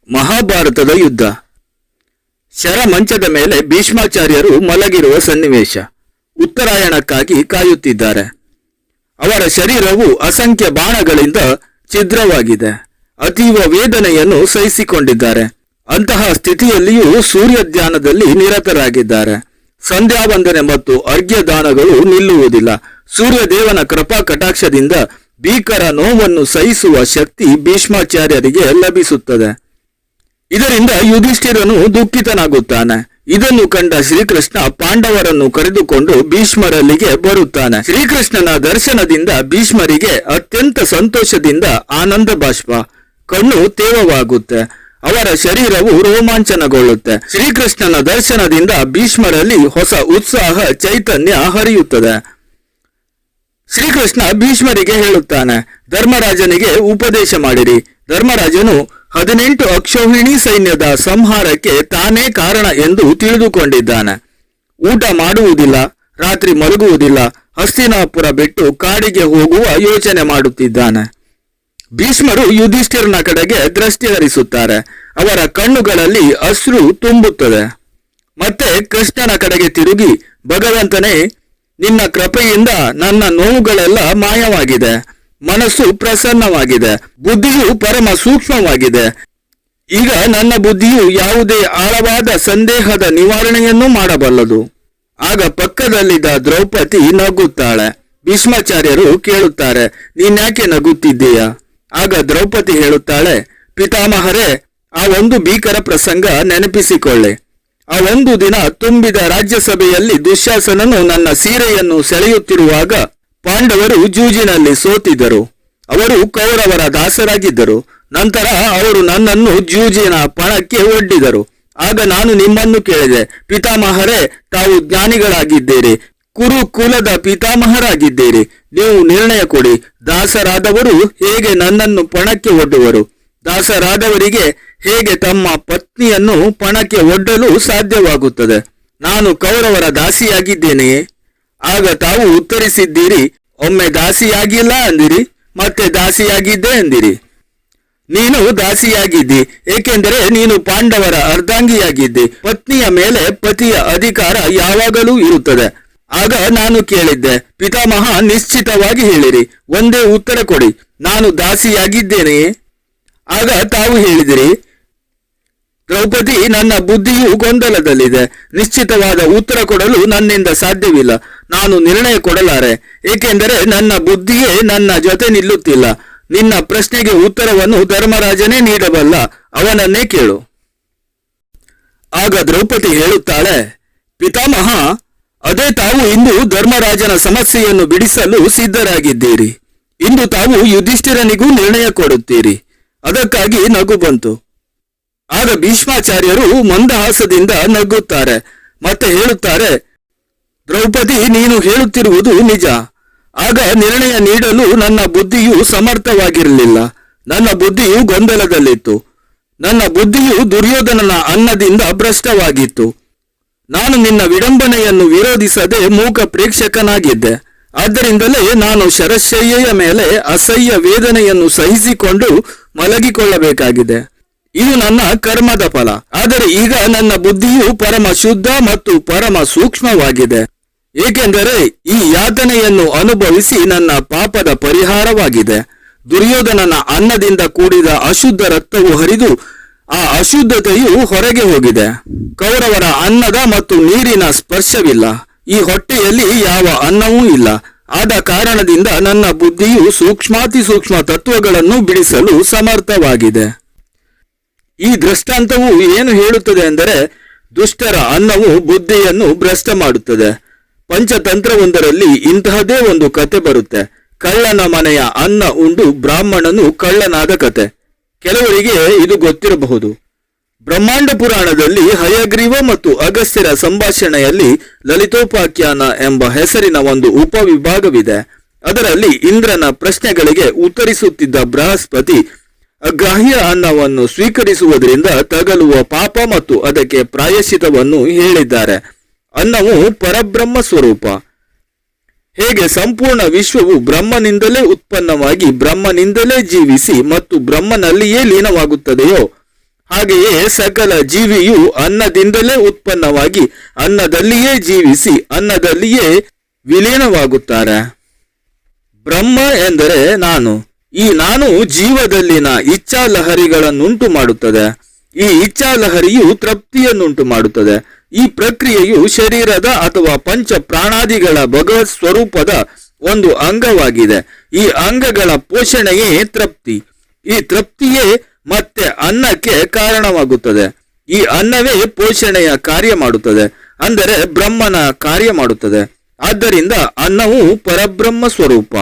ಮಹಾಭಾರತದ ಯುದ್ಧ. ಶರಮಂಚದ ಮೇಲೆ ಭೀಷ್ಮಾಚಾರ್ಯರು ಮಲಗಿರುವ ಸನ್ನಿವೇಶ. ಉತ್ತರಾಯಣಕ್ಕಾಗಿ ಕಾಯುತ್ತಿದ್ದಾರೆ. ಅವರ ಶರೀರವು ಅಸಂಖ್ಯ ಬಾಣಗಳಿಂದ ಛಿದ್ರವಾಗಿದೆ. ಅತೀವ ವೇದನೆಯನ್ನು ಸಹಿಸಿಕೊಂಡಿದ್ದಾರೆ. ಅಂತಹ ಸ್ಥಿತಿಯಲ್ಲಿಯೂ ಸೂರ್ಯ ಧ್ಯಾನದಲ್ಲಿ ನಿರತರಾಗಿದ್ದಾರೆ. ಸಂಧ್ಯಾವಂದನೆ ಮತ್ತು ಅರ್ಘ್ಯದಾನಗಳು ನಿಲ್ಲುವುದಿಲ್ಲ. ಸೂರ್ಯದೇವನ ಕೃಪಾ ಕಟಾಕ್ಷದಿಂದ ಭೀಕರ ನೋವನ್ನು ಸಹಿಸುವ ಶಕ್ತಿ ಭೀಷ್ಮಾಚಾರ್ಯರಿಗೆ ಲಭಿಸುತ್ತದೆ. ಇದರಿಂದ ಯುಧಿಷ್ಠಿರನು ದುಃಖಿತನಾಗುತ್ತಾನೆ. ಇದನ್ನು ಕಂಡ ಶ್ರೀಕೃಷ್ಣ ಪಾಂಡವರನ್ನು ಕರೆದುಕೊಂಡು ಭೀಷ್ಮರಲ್ಲಿಗೆ ಬರುತ್ತಾನೆ. ಶ್ರೀಕೃಷ್ಣನ ದರ್ಶನದಿಂದ ಭೀಷ್ಮರಿಗೆ ಅತ್ಯಂತ ಸಂತೋಷದಿಂದ ಆನಂದ ಬಾಷ್ಪ. ಕಣ್ಣು ತೇವವಾಗುತ್ತೆ. ಅವರ ಶರೀರವು ರೋಮಾಂಚನಗೊಳ್ಳುತ್ತೆ. ಶ್ರೀಕೃಷ್ಣನ ದರ್ಶನದಿಂದ ಭೀಷ್ಮರಲ್ಲಿ ಹೊಸ ಉತ್ಸಾಹ ಚೈತನ್ಯ ಹರಿಯುತ್ತದೆ. ಶ್ರೀಕೃಷ್ಣ ಭೀಷ್ಮರಿಗೆ ಹೇಳುತ್ತಾನೆ, ಧರ್ಮರಾಜನಿಗೆ ಉಪದೇಶ ಮಾಡಿರಿ. ಧರ್ಮರಾಜನು 18 ಅಕ್ಷೌಹಿಣಿ ಸೈನ್ಯದ ಸಂಹಾರಕ್ಕೆ ತಾನೇ ಕಾರಣ ಎಂದು ತಿಳಿದುಕೊಂಡಿದ್ದಾನೆ. ಊಟ ಮಾಡುವುದಿಲ್ಲ, ರಾತ್ರಿ ಮಲಗುವುದಿಲ್ಲ, ಹಸ್ತಿನಾಪುರ ಬಿಟ್ಟು ಕಾಡಿಗೆ ಹೋಗುವ ಯೋಚನೆ ಮಾಡುತ್ತಿದ್ದಾನೆ. ಭೀಷ್ಮರು ಯುಧಿಷ್ಠಿರನ ಕಡೆಗೆ ದೃಷ್ಟಿ ಹರಿಸುತ್ತಾರೆ. ಅವರ ಕಣ್ಣುಗಳಲ್ಲಿ ಅಶ್ರು ತುಂಬುತ್ತದೆ. ಮತ್ತೆ ಕೃಷ್ಣನ ಕಡೆಗೆ ತಿರುಗಿ, ಭಗವಂತನೇ, ನಿನ್ನ ಕೃಪೆಯಿಂದ ನನ್ನ ನೋವುಗಳೆಲ್ಲ ಮಾಯವಾಗಿದೆ. ಮನಸ್ಸು ಪ್ರಸನ್ನವಾಗಿದೆ. ಬುದ್ಧಿಯು ಪರಮ ಸೂಕ್ಷ್ಮವಾಗಿದೆ. ಈಗ ನನ್ನ ಬುದ್ಧಿಯು ಯಾವುದೇ ಆಳವಾದ ಸಂದೇಹದ ನಿವಾರಣೆಯನ್ನು ಮಾಡಬಲ್ಲದು. ಆಗ ಪಕ್ಕದಲ್ಲಿದ್ದ ದ್ರೌಪದಿ ನಗುತ್ತಾಳೆ. ಭೀಷ್ಮಾಚಾರ್ಯರು ಕೇಳುತ್ತಾರೆ, ನೀನ್ಯಾಕೆ ನಗುತ್ತಿದ್ದೀಯಾ? ಆಗ ದ್ರೌಪದಿ ಹೇಳುತ್ತಾಳೆ, ಪಿತಾಮಹರೇ, ಆ ಒಂದು ಭೀಕರ ಪ್ರಸಂಗ ನೆನಪಿಸಿಕೊಳ್ಳಿ. ಆ ಒಂದು ದಿನ ತುಂಬಿದ ರಾಜ್ಯಸಭೆಯಲ್ಲಿ ದುಶ್ಯಾಸನನು ನನ್ನ ಸೀರೆಯನ್ನು ಸೆಳೆಯುತ್ತಿರುವಾಗ ಪಾಂಡವರು ಜೂಜಿನಲ್ಲಿ ಸೋತಿದ್ದರು. ಅವರು ಕೌರವರ ದಾಸರಾಗಿದ್ದರು. ನಂತರ ಅವರು ನನ್ನನ್ನು ಜೂಜಿನ ಪಣಕ್ಕೆ ಒಡ್ಡಿದರು. ಆಗ ನಾನು ನಿಮ್ಮನ್ನು ಕೇಳಿದೆ, ಪಿತಾಮಹರೇ, ತಾವು ಜ್ಞಾನಿಗಳಾಗಿದ್ದೀರಿ, ಕುರು ಕುಲದ ಪಿತಾಮಹರಾಗಿದ್ದೀರಿ. ನೀವು ನಿರ್ಣಯ ಕೊಡಿ. ದಾಸರಾದವರು ಹೇಗೆ ನನ್ನನ್ನು ಪಣಕ್ಕೆ ಒಡ್ಡುವರು? ದಾಸರಾದವರಿಗೆ ಹೇಗೆ ತಮ್ಮ ಪತ್ನಿಯನ್ನು ಪಣಕ್ಕೆ ಒಡ್ಡಲು ಸಾಧ್ಯವಾಗುತ್ತದೆ? ನಾನು ಕೌರವರ ದಾಸಿಯಾಗಿದ್ದೇನೆಯೇ? ಆಗ ತಾವು ಉತ್ತರಿಸಿದ್ದೀರಿ, ಒಮ್ಮೆ ದಾಸಿಯಾಗಿಲ್ಲ ಅಂದಿರಿ, ಮತ್ತೆ ದಾಸಿಯಾಗಿದ್ದೆ ಅಂದಿರಿ. ನೀನು ದಾಸಿಯಾಗಿದ್ದಿ, ಏಕೆಂದರೆ ನೀನು ಪಾಂಡವರ ಅರ್ಧಾಂಗಿಯಾಗಿದ್ದಿ. ಪತ್ನಿಯ ಮೇಲೆ ಪತಿಯ ಅಧಿಕಾರ ಯಾವಾಗಲೂ ಇರುತ್ತದೆ. ಆಗ ನಾನು ಕೇಳಿದ್ದೆ, ಪಿತಾಮಹ, ನಿಶ್ಚಿತವಾಗಿ ಹೇಳಿರಿ, ಒಂದೇ ಉತ್ತರ ಕೊಡಿ, ನಾನು ದಾಸಿಯಾಗಿದ್ದೇನೆಯೇ? ಆಗ ತಾವು ಹೇಳಿದಿರಿ, ದ್ರೌಪದಿ, ನನ್ನ ಬುದ್ಧಿಯು ಗೊಂದಲದಲ್ಲಿದೆ. ನಿಶ್ಚಿತವಾದ ಉತ್ತರ ಕೊಡಲು ನನ್ನಿಂದ ಸಾಧ್ಯವಿಲ್ಲ. ನಾನು ನಿರ್ಣಯ ಕೊಡಲಾರೆ, ಏಕೆಂದರೆ ನನ್ನ ಬುದ್ಧಿಯೇ ನನ್ನ ಜೊತೆ ನಿಲ್ಲುತ್ತಿಲ್ಲ. ನಿನ್ನ ಪ್ರಶ್ನೆಗೆ ಉತ್ತರವನ್ನು ಧರ್ಮರಾಜನೇ ನೀಡಬಲ್ಲ, ಅವನನ್ನೇ ಕೇಳು. ಆಗ ದ್ರೌಪದಿ ಹೇಳುತ್ತಾಳೆ, ಪಿತಾಮಹ, ಅದೇ ತಾವು ಇಂದು ಧರ್ಮರಾಜನ ಸಮಸ್ಯೆಯನ್ನು ಬಿಡಿಸಲು ಸಿದ್ಧರಾಗಿದ್ದೀರಿ. ಇಂದು ತಾವು ಯುಧಿಷ್ಠಿರನಿಗೂ ನಿರ್ಣಯ ಕೊಡುತ್ತೀರಿ. ಅದಕ್ಕಾಗಿ ನಗು ಬಂತು. ಆಗ ಭೀಷ್ಮಾಚಾರ್ಯರು ಮಂದಹಾಸದಿಂದ ನಗುತ್ತಾರೆ. ಮತ್ತೆ ಹೇಳುತ್ತಾರೆ, ದ್ರೌಪದಿ, ನೀನು ಹೇಳುತ್ತಿರುವುದು ನಿಜ. ಆಗ ನಿರ್ಣಯ ನೀಡಲು ನನ್ನ ಬುದ್ಧಿಯು ಸಮರ್ಥವಾಗಿರಲಿಲ್ಲ. ನನ್ನ ಬುದ್ಧಿಯು ಗೊಂದಲದಲ್ಲಿತ್ತು. ನನ್ನ ಬುದ್ಧಿಯು ದುರ್ಯೋಧನನ ಅನ್ನದಿಂದ ಭ್ರಷ್ಟವಾಗಿತ್ತು. ನಾನು ನಿನ್ನ ವಿಡಂಬನೆಯನ್ನು ವಿರೋಧಿಸದೆ ಮೂಕ ಪ್ರೇಕ್ಷಕನಾಗಿದ್ದೆ. ಆದ್ದರಿಂದಲೇ ನಾನು ಶರಶಯ್ಯೆಯ ಮೇಲೆ ಅಸಹ್ಯ ವೇದನೆಯನ್ನು ಸಹಿಸಿಕೊಂಡು ಮಲಗಿಕೊಳ್ಳಬೇಕಾಗಿದೆ. ಇದು ನನ್ನ ಕರ್ಮದ ಫಲ. ಆದರೆ ಈಗ ನನ್ನ ಬುದ್ಧಿಯು ಪರಮ ಶುದ್ಧ ಮತ್ತು ಪರಮ ಸೂಕ್ಷ್ಮವಾಗಿದೆ, ಏಕೆಂದರೆ ಈ ಯಾತನೆಯನ್ನು ಅನುಭವಿಸಿ ನನ್ನ ಪಾಪದ ಪರಿಹಾರವಾಗಿದೆ. ದುರ್ಯೋಧನನ ಅನ್ನದಿಂದ ಕೂಡಿದ ಅಶುದ್ಧ ರಕ್ತವು ಹರಿದು ಆ ಅಶುದ್ಧತೆಯು ಹೊರಗೆ ಹೋಗಿದೆ. ಕೌರವರ ಅನ್ನದ ಮತ್ತು ನೀರಿನ ಸ್ಪರ್ಶವಿಲ್ಲ. ಈ ಹೊಟ್ಟೆಯಲ್ಲಿ ಯಾವ ಅನ್ನವೂ ಇಲ್ಲ. ಆದ ಕಾರಣದಿಂದ ನನ್ನ ಬುದ್ಧಿಯು ಸೂಕ್ಷ್ಮಾತಿ ಸೂಕ್ಷ್ಮ ತತ್ವಗಳನ್ನು ಬಿಡಿಸಲು ಸಮರ್ಥವಾಗಿದೆ. ಈ ದೃಷ್ಟಾಂತವು ಏನು ಹೇಳುತ್ತದೆ ಎಂದರೆ, ದುಷ್ಟರ ಅನ್ನವು ಬುದ್ಧಿಯನ್ನು ಭ್ರಷ್ಟ ಮಾಡುತ್ತದೆ. ಪಂಚತಂತ್ರವೊಂದರಲ್ಲಿ ಇಂತಹದೇ ಒಂದು ಕತೆ ಬರುತ್ತೆ. ಕಳ್ಳನ ಮನೆಯ ಅನ್ನ ಉಂಡು ಬ್ರಾಹ್ಮಣನು ಕಳ್ಳನಾದ ಕತೆ. ಕೆಲವರಿಗೆ ಇದು ಗೊತ್ತಿರಬಹುದು. ಬ್ರಹ್ಮಾಂಡ ಪುರಾಣದಲ್ಲಿ ಹಯಗ್ರೀವ ಮತ್ತು ಅಗಸ್ತ್ಯರ ಸಂಭಾಷಣೆಯಲ್ಲಿ ಲಲಿತೋಪಾಖ್ಯಾನ ಎಂಬ ಹೆಸರಿನ ಒಂದು ಉಪವಿಭಾಗವಿದೆ. ಅದರಲ್ಲಿ ಇಂದ್ರನ ಪ್ರಶ್ನೆಗಳಿಗೆ ಉತ್ತರಿಸುತ್ತಿದ್ದ ಬೃಹಸ್ಪತಿ ಅಗ್ರಾಹ್ಯ ಅನ್ನವನ್ನು ಸ್ವೀಕರಿಸುವುದರಿಂದ ತಗಲುವ ಪಾಪ ಮತ್ತು ಅದಕ್ಕೆ ಪ್ರಾಯಶ್ಚಿತವನ್ನು ಹೇಳಿದ್ದಾರೆ. ಅನ್ನವು ಪರಬ್ರಹ್ಮ ಸ್ವರೂಪ. ಹೇಗೆ ಸಂಪೂರ್ಣ ವಿಶ್ವವು ಬ್ರಹ್ಮನಿಂದಲೇ ಉತ್ಪನ್ನವಾಗಿ ಬ್ರಹ್ಮನಿಂದಲೇ ಜೀವಿಸಿ ಮತ್ತು ಬ್ರಹ್ಮನಲ್ಲಿಯೇ ಲೀನವಾಗುತ್ತದೆಯೋ, ಹಾಗೆಯೇ ಸಕಲ ಜೀವಿಯು ಅನ್ನದಿಂದಲೇ ಉತ್ಪನ್ನವಾಗಿ ಅನ್ನದಲ್ಲಿಯೇ ಜೀವಿಸಿ ಅನ್ನದಲ್ಲಿಯೇ ವಿಲೀನವಾಗುತ್ತಾರೆ. ಬ್ರಹ್ಮ ಎಂದರೆ ನಾನು. ಈ ನಾನು ಜೀವದಲ್ಲಿನ ಇಚ್ಛಾಲಹರಿಗಳನ್ನುಂಟು ಮಾಡುತ್ತದೆ. ಈ ಇಚ್ಛಾಲಹರಿಯು ತೃಪ್ತಿಯನ್ನುಂಟು ಮಾಡುತ್ತದೆ. ಈ ಪ್ರಕ್ರಿಯೆಯು ಶರೀರದ ಅಥವಾ ಪಂಚ ಪ್ರಾಣಾದಿಗಳ ಭಗವತ್ ಸ್ವರೂಪದ ಒಂದು ಅಂಗವಾಗಿದೆ. ಈ ಅಂಗಗಳ ಪೋಷಣೆಯೇ ತೃಪ್ತಿ. ಈ ತೃಪ್ತಿಯೇ ಮತ್ತೆ ಅನ್ನಕ್ಕೆ ಕಾರಣವಾಗುತ್ತದೆ. ಈ ಅನ್ನವೇ ಪೋಷಣೆಯ ಕಾರ್ಯ ಮಾಡುತ್ತದೆ, ಅಂದರೆ ಬ್ರಹ್ಮನ ಕಾರ್ಯ ಮಾಡುತ್ತದೆ. ಆದ್ದರಿಂದ ಅನ್ನವು ಪರಬ್ರಹ್ಮ ಸ್ವರೂಪ.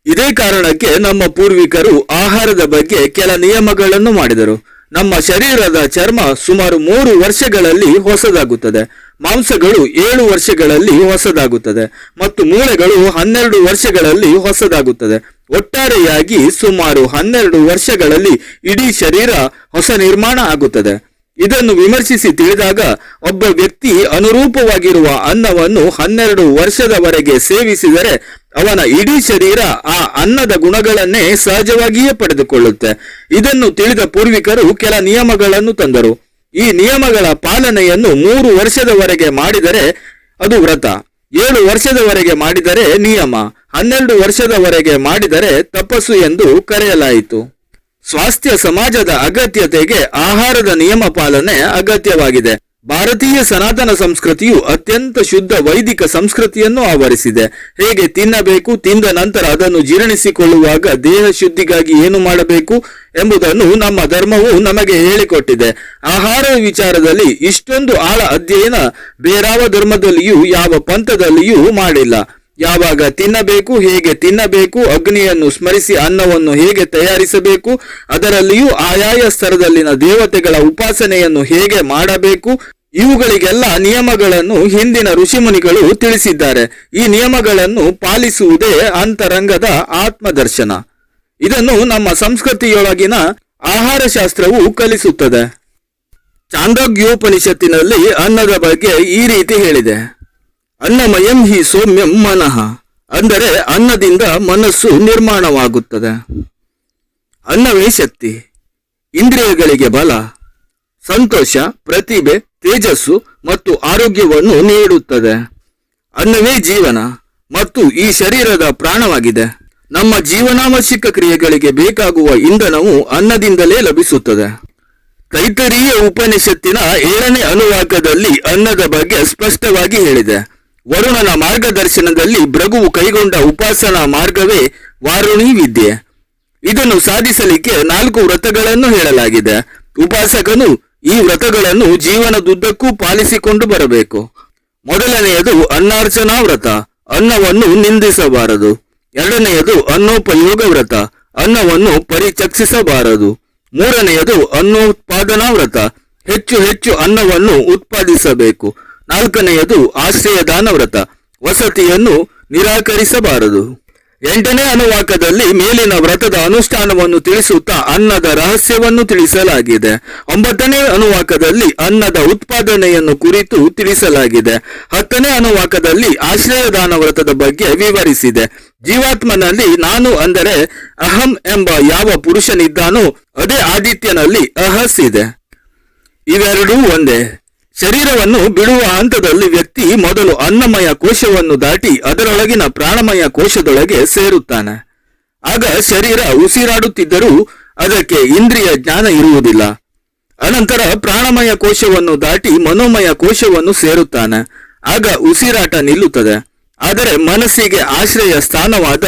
ಇದೇ ಕಾರಣಕ್ಕೆ ನಮ್ಮ ಪೂರ್ವಿಕರು ಆಹಾರದ ಬಗ್ಗೆ ಕೆಲ ನಿಯಮಗಳನ್ನು ಮಾಡಿದರು. ನಮ್ಮ ಶರೀರದ ಚರ್ಮ ಸುಮಾರು 3 ವರ್ಷಗಳಲ್ಲಿ ಹೊಸದಾಗುತ್ತದೆ, ಮಾಂಸಗಳು 7 ವರ್ಷಗಳಲ್ಲಿ ಹೊಸದಾಗುತ್ತದೆ ಮತ್ತು ಮೂಳೆಗಳು 12 ವರ್ಷಗಳಲ್ಲಿ ಹೊಸದಾಗುತ್ತದೆ. ಒಟ್ಟಾರೆಯಾಗಿ ಸುಮಾರು 12 ವರ್ಷಗಳಲ್ಲಿ ಇಡೀ ಶರೀರ ಹೊಸ ನಿರ್ಮಾಣ ಆಗುತ್ತದೆ. ಇದನ್ನು ವಿಮರ್ಶಿಸಿ ತಿಳಿದಾಗ ಒಬ್ಬ ವ್ಯಕ್ತಿ ಅನುರೂಪವಾಗಿರುವ ಅನ್ನವನ್ನು 12 ವರ್ಷದವರೆಗೆ ಸೇವಿಸಿದರೆ ಅವನ ಇಡೀ ಶರೀರ ಆ ಅನ್ನದ ಗುಣಗಳನ್ನೇ ಸಹಜವಾಗಿಯೇ ಪಡೆದುಕೊಳ್ಳುತ್ತೆ. ಇದನ್ನು ತಿಳಿದ ಪೂರ್ವಿಕರು ಕೆಲ ನಿಯಮಗಳನ್ನು ತಂದರು. ಈ ನಿಯಮಗಳ ಪಾಲನೆಯನ್ನು 3 ವರ್ಷದವರೆಗೆ ಮಾಡಿದರೆ ಅದು ವ್ರತ, 7 ವರ್ಷದವರೆಗೆ ಮಾಡಿದರೆ ನಿಯಮ, 12 ವರ್ಷದವರೆಗೆ ಮಾಡಿದರೆ ತಪಸ್ಸು ಎಂದು ಕರೆಯಲಾಯಿತು. ಸ್ವಾಸ್ಥ್ಯ ಸಮಾಜದ ಅಗತ್ಯತೆಗೆ ಆಹಾರದ ನಿಯಮ ಪಾಲನೆ ಅಗತ್ಯವಾಗಿದೆ. ಭಾರತೀಯ ಸನಾತನ ಸಂಸ್ಕೃತಿಯು ಅತ್ಯಂತ ಶುದ್ಧ ವೈದಿಕ ಸಂಸ್ಕೃತಿಯನ್ನು ಆವರಿಸಿದೆ. ಹೇಗೆ ತಿನ್ನಬೇಕು, ತಿಂದ ನಂತರ ಅದನ್ನು ಜೀರ್ಣಿಸಿಕೊಳ್ಳುವಾಗ ದೇಹ ಶುದ್ಧಿಗಾಗಿ ಏನು ಮಾಡಬೇಕು ಎಂಬುದನ್ನು ನಮ್ಮ ಧರ್ಮವು ನಮಗೆ ಹೇಳಿಕೊಟ್ಟಿದೆ. ಆಹಾರ ವಿಚಾರದಲ್ಲಿ ಇಷ್ಟೊಂದು ಆಳ ಅಧ್ಯಯನ ಬೇರಾವ ಧರ್ಮದಲ್ಲಿಯೂ ಯಾವ ಪಂಥದಲ್ಲಿಯೂ ಮಾಡಿಲ್ಲ. ಯಾವಾಗ ತಿನ್ನಬೇಕು, ಹೇಗೆ ತಿನ್ನಬೇಕು, ಅಗ್ನಿಯನ್ನು ಸ್ಮರಿಸಿ ಅನ್ನವನ್ನು ಹೇಗೆ ತಯಾರಿಸಬೇಕು, ಅದರಲ್ಲಿಯೂ ಆಯಾಯ ಸ್ತರದಲ್ಲಿನ ದೇವತೆಗಳ ಉಪಾಸನೆಯನ್ನು ಹೇಗೆ ಮಾಡಬೇಕು, ಇವುಗಳಿಗೆಲ್ಲ ನಿಯಮಗಳನ್ನು ಹಿಂದಿನ ಋಷಿಮುನಿಗಳು ತಿಳಿಸಿದ್ದಾರೆ. ಈ ನಿಯಮಗಳನ್ನು ಪಾಲಿಸುವುದೇ ಅಂತರಂಗದ ಆತ್ಮದರ್ಶನ. ಇದನ್ನು ನಮ್ಮ ಸಂಸ್ಕೃತಿಯೊಳಗಿನ ಆಹಾರ ಶಾಸ್ತ್ರವು ಕಲಿಸುತ್ತದೆ. ಚಾಂದೋಗ್ಯೋಪನಿಷತ್ತಿನಲ್ಲಿ ಅನ್ನದ ಬಗ್ಗೆ ಈ ರೀತಿ ಹೇಳಿದೆ: ಅನ್ನಮಯಂ ಹಿ ಸೌಮ್ಯಂ ಮನಃ, ಅಂದರೆ ಅನ್ನದಿಂದ ಮನಸ್ಸು ನಿರ್ಮಾಣವಾಗುತ್ತದೆ. ಅನ್ನವೇ ಶಕ್ತಿ, ಇಂದ್ರಿಯಗಳಿಗೆ ಬಲ, ಸಂತೋಷ, ಪ್ರತಿಭೆ, ತೇಜಸ್ಸು ಮತ್ತು ಆರೋಗ್ಯವನ್ನು ನೀಡುತ್ತದೆ. ಅನ್ನವೇ ಜೀವನ ಮತ್ತು ಈ ಶರೀರದ ಪ್ರಾಣವಾಗಿದೆ. ನಮ್ಮ ಜೀವನಾವಶ್ಯಕ ಕ್ರಿಯೆಗಳಿಗೆ ಬೇಕಾಗುವ ಇಂಧನವು ಅನ್ನದಿಂದಲೇ ಲಭಿಸುತ್ತದೆ. ತೈತರೀಯ ಉಪನಿಷತ್ತಿನ 7ನೇ ಅನುವಾಕದಲ್ಲಿ ಅನ್ನದ ಬಗ್ಗೆ ಸ್ಪಷ್ಟವಾಗಿ ಹೇಳಿದೆ. ವರುಣನ ಮಾರ್ಗದರ್ಶನದಲ್ಲಿ ಭೃಗುವು ಕೈಗೊಂಡ ಉಪಾಸನಾ ಮಾರ್ಗವೇ ವಾರುಣಿ ವಿದ್ಯೆ. ಇದನ್ನು ಸಾಧಿಸಲಿಕ್ಕೆ 4 ವ್ರತಗಳನ್ನು ಹೇಳಲಾಗಿದೆ. ಉಪಾಸಕನು ಈ ವ್ರತಗಳನ್ನು ಜೀವನದುದ್ದಕ್ಕೂ ಪಾಲಿಸಿಕೊಂಡು ಬರಬೇಕು. ಮೊದಲನೆಯದು ಅನ್ನರ್ಚನಾ ವ್ರತ, ಅನ್ನವನ್ನು ನಿಂದಿಸಬಾರದು. ಎರಡನೆಯದು ಅನ್ನೋಪಯೋಗ ವ್ರತ, ಅನ್ನವನ್ನು ಪರಿಚಕ್ಷಿಸಬಾರದು. ಮೂರನೆಯದು ಅನ್ನೋತ್ಪಾದನಾ ವ್ರತ, ಹೆಚ್ಚು ಹೆಚ್ಚು ಅನ್ನವನ್ನು ಉತ್ಪಾದಿಸಬೇಕು. ನಾಲ್ಕನೆಯದು ಆಶ್ರಯದಾನ ವ್ರತ, ವಸತಿಯನ್ನು ನಿರಾಕರಿಸಬಾರದು. 8ನೇ ಅನುವಾಕದಲ್ಲಿ ಮೇಲಿನ ವ್ರತದ ಅನುಷ್ಠಾನವನ್ನು ತಿಳಿಸುತ್ತಾ ಅನ್ನದ ರಹಸ್ಯವನ್ನು ತಿಳಿಸಲಾಗಿದೆ. 9ನೇ ಅನುವಾಕದಲ್ಲಿ ಅನ್ನದ ಉತ್ಪಾದನೆಯನ್ನು ಕುರಿತು ತಿಳಿಸಲಾಗಿದೆ. 10ನೇ ಅನುವಾಕದಲ್ಲಿ ಆಶ್ರಯದಾನ ವ್ರತದ ಬಗ್ಗೆ ವಿವರಿಸಿದೆ. ಜೀವಾತ್ಮನಲ್ಲಿ ನಾನು ಅಂದರೆ ಅಹಂ ಎಂಬ ಯಾವ ಪುರುಷನಿದ್ದಾನೋ ಅದೇ ಆದಿತ್ಯನಲ್ಲಿ ಅಹಸ್ ಇದೆ. ಇವೆರಡೂ ಒಂದೇ. ಶರೀರವನ್ನು ಬಿಡುವ ಹಂತದಲ್ಲಿ ವ್ಯಕ್ತಿ ಮೊದಲು ಅನ್ನಮಯ ಕೋಶವನ್ನು ದಾಟಿ ಅದರೊಳಗಿನ ಪ್ರಾಣಮಯ ಕೋಶದೊಳಗೆ ಸೇರುತ್ತಾನೆ. ಆಗ ಶರೀರ ಉಸಿರಾಡುತ್ತಿದ್ದರೂ ಅದಕ್ಕೆ ಇಂದ್ರಿಯ ಜ್ಞಾನ ಇರುವುದಿಲ್ಲ. ಅನಂತರ ಪ್ರಾಣಮಯ ಕೋಶವನ್ನು ದಾಟಿ ಮನೋಮಯ ಕೋಶವನ್ನು ಸೇರುತ್ತಾನೆ. ಆಗ ಉಸಿರಾಟ ನಿಲ್ಲುತ್ತದೆ. ಆದರೆ ಮನಸ್ಸಿಗೆ ಆಶ್ರಯ ಸ್ಥಾನವಾದ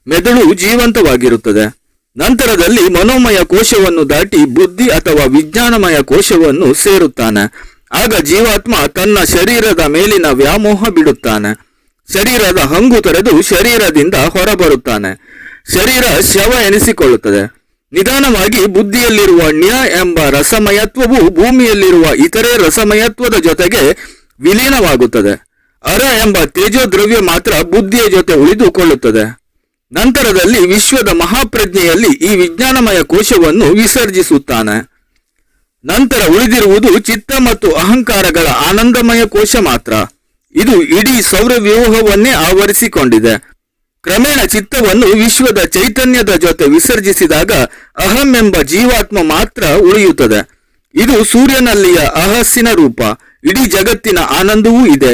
ಮೆದುಳು ಜೀವಂತವಾಗಿರುತ್ತದೆ. ನಂತರದಲ್ಲಿ ಮನೋಮಯ ಕೋಶವನ್ನು ದಾಟಿ ಬುದ್ಧಿ ಅಥವಾ ವಿಜ್ಞಾನಮಯ ಕೋಶವನ್ನು ಸೇರುತ್ತಾನೆ. ಆಗ ಜೀವಾತ್ಮ ತನ್ನ ಶರೀರದ ಮೇಲಿನ ವ್ಯಾಮೋಹ ಬಿಡುತ್ತಾನೆ. ಶರೀರದ ಹಂಗು ತೊರೆದು ಶರೀರದಿಂದ ಹೊರಬರುತ್ತಾನೆ. ಶರೀರ ಶವ ಎನಿಸಿಕೊಳ್ಳುತ್ತದೆ. ನಿಧಾನವಾಗಿ ಬುದ್ಧಿಯಲ್ಲಿರುವ ಣ್ಯ ಎಂಬ ರಸಮಯತ್ವವು ಭೂಮಿಯಲ್ಲಿರುವ ಇತರೆ ರಸಮಯತ್ವದ ಜೊತೆಗೆ ವಿಲೀನವಾಗುತ್ತದೆ. ಅರ ಎಂಬ ತೇಜೋದ್ರವ್ಯ ಮಾತ್ರ ಬುದ್ಧಿಯ ಜೊತೆ ಉಳಿದುಕೊಳ್ಳುತ್ತದೆ. ನಂತರದಲ್ಲಿ ವಿಶ್ವದ ಮಹಾಪ್ರಜ್ಞೆಯಲ್ಲಿ ಈ ವಿಜ್ಞಾನಮಯ ಕೋಶವನ್ನು ವಿಸರ್ಜಿಸುತ್ತಾನೆ. ನಂತರ ಉಳಿದಿರುವುದು ಚಿತ್ತ ಮತ್ತು ಅಹಂಕಾರಗಳ ಆನಂದಮಯ ಕೋಶ ಮಾತ್ರ. ಇದು ಇಡೀ ಸೌರವ್ಯೂಹವನ್ನೇ ಆವರಿಸಿಕೊಂಡಿದೆ. ಕ್ರಮೇಣ ಚಿತ್ತವನ್ನು ವಿಶ್ವದ ಚೈತನ್ಯದ ಜೊತೆ ವಿಸರ್ಜಿಸಿದಾಗ ಅಹಂ ಎಂಬ ಜೀವಾತ್ಮ ಮಾತ್ರ ಉಳಿಯುತ್ತದೆ. ಇದು ಸೂರ್ಯನಲ್ಲಿಯ ಅಹಸ್ಸಿನ ರೂಪ. ಇಡೀ ಜಗತ್ತಿನ ಆನಂದವೂ ಇದೆ.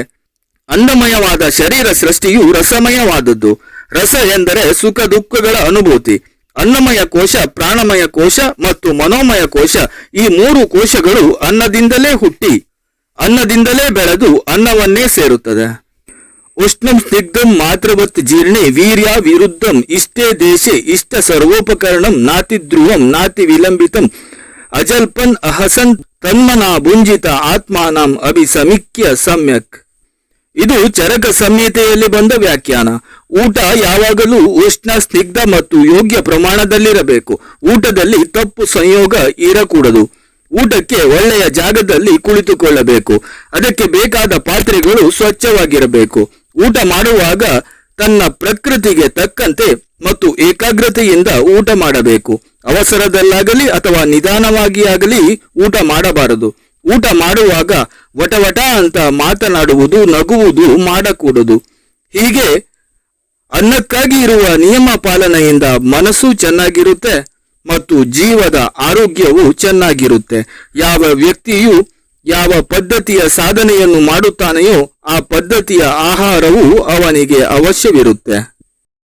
ಅನ್ನಮಯವಾದ ಶರೀರ ಸೃಷ್ಟಿಯು ರಸಮಯವಾದದ್ದು. ರಸ ಎಂದರೆ ಸುಖ ದುಃಖಗಳ ಅನುಭೂತಿ. ಅನ್ನಮಯ ಕೋಶ, ಪ್ರಾಣಮಯ ಕೋಶ ಮತ್ತು ಮನೋಮಯ ಕೋಶ, ಈ ಮೂರು ಕೋಶಗಳು ಅನ್ನದಿಂದಲೇ ಹುಟ್ಟಿ ಅನ್ನದಿಂದಲೇ ಬೆಳೆದು ಅನ್ನವನ್ನೇ ಸೇರುತ್ತದೆ. ಉಷ್ಣಂ ಸ್ನಿಗ್ಧಂ ಮಾತ್ರವತ್ ಜೀರ್ಣೆ ವೀರ್ಯ ವಿರುದ್ಧಂ ಇಷ್ಟೇ ದೇಶೆ ಇಷ್ಟ ಸರ್ವೋಪಕರಣಂ ನಾತಿ ಧ್ರುವಂ ನಾತಿ ವಿಲಂಬಿತಂ ಅಜಲ್ಪನ್ ಅಹಸನ್ ತನ್ಮನಾ ಭುಂಜಿತ ಆತ್ಮಾನಂ ಅಭಿಸಮಿಕ್ಯ ಸಮ್ಯಕ್. ಇದು ಚರಕ ಸಂಹಿತೆಯಲ್ಲಿ ಬಂದ ವ್ಯಾಖ್ಯಾನ. ಊಟ ಯಾವಾಗಲೂ ಉಷ್ಣ, ಸ್ನಿಗ್ಧ ಮತ್ತು ಯೋಗ್ಯ ಪ್ರಮಾಣದಲ್ಲಿರಬೇಕು. ಊಟದಲ್ಲಿ ತಪ್ಪು ಸಂಯೋಗ ಇರಕೂಡದು. ಊಟಕ್ಕೆ ಒಳ್ಳೆಯ ಜಾಗದಲ್ಲಿ ಕುಳಿತುಕೊಳ್ಳಬೇಕು. ಅದಕ್ಕೆ ಬೇಕಾದ ಪಾತ್ರೆಗಳು ಸ್ವಚ್ಛವಾಗಿರಬೇಕು. ಊಟ ಮಾಡುವಾಗ ತನ್ನ ಪ್ರಕೃತಿಗೆ ತಕ್ಕಂತೆ ಮತ್ತು ಏಕಾಗ್ರತೆಯಿಂದ ಊಟ ಮಾಡಬೇಕು. ಅವಸರದಲ್ಲಾಗಲಿ ಅಥವಾ ನಿಧಾನವಾಗಿಯಾಗಲಿ ಊಟ ಮಾಡಬಾರದು. ಊಟ ಮಾಡುವಾಗ ವಟವಟ ಅಂತ ಮಾತನಾಡುವುದು, ನಗುವುದು ಮಾಡಕೂಡದು. ಹೀಗೆ ಅನ್ನಕ್ಕಾಗಿ ಇರುವ ನಿಯಮ ಪಾಲನೆಯಿಂದ ಮನಸ್ಸು ಚೆನ್ನಾಗಿರುತ್ತೆ ಮತ್ತು ಜೀವದ ಆರೋಗ್ಯವು ಚೆನ್ನಾಗಿರುತ್ತೆ. ಯಾವ ವ್ಯಕ್ತಿಯು ಯಾವ ಪದ್ಧತಿಯ ಸಾಧನೆಯನ್ನು ಮಾಡುತ್ತಾನೆಯೋ ಆ ಪದ್ಧತಿಯ ಆಹಾರವು ಅವನಿಗೆ ಅವಶ್ಯವಿರುತ್ತೆ.